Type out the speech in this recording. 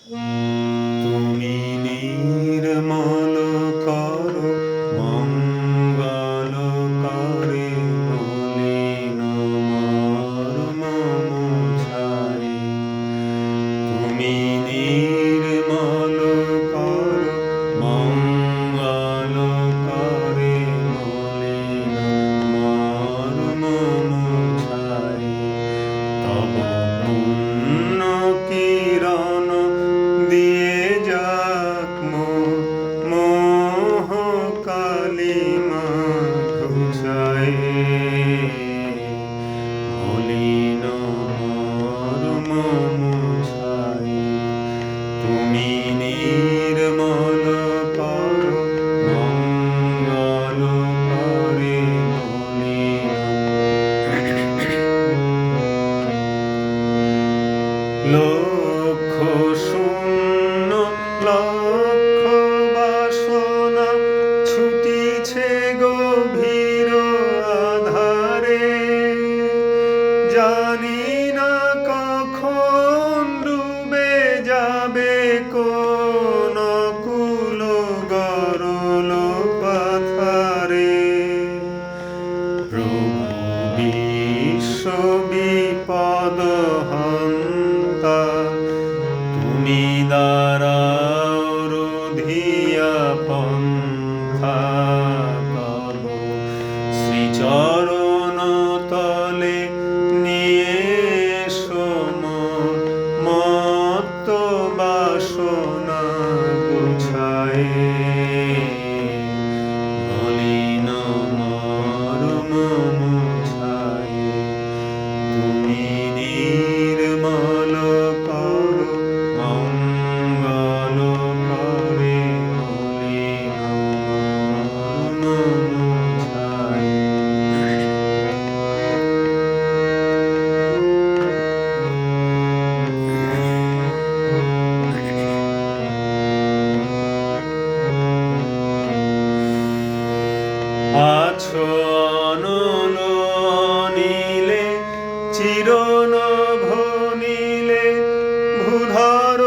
তুমি নির্মল করো মঙ্গলকারী মলিন মর্ম মুছারি। তুমি নির্মল করো মঙ্গলকারী মলিন মর্ম মুছারি। তব পুণ্য কিরণ দিয়ে যাক মোহ কালিমা ঘুচায়। মলিন মর্ম মুছায়। তুমি নির্মল করো মঙ্গলকারী মলিন। লক্ষ শূন্য লক্ষ বাসনা ছুটিছে গভীর আধারে। জানি না কখন ডুবে যাবে কোন কুল গরল পাথারে। প্রভু বিশ্ব বিপদ হন্তা, তুমি দাঁড়াও রুধিয়া পন্থা। তব শ্রীচরণ তলে নিয়ে এসো মত্ত বাসনা গুছায়। মলিন মর্ম মুছায়। তুমি নির্মল করো মঙ্গলকারী মলিন মর্ম মুছায়। আছো অনল নীলে চিরনভ নীলে ভূধর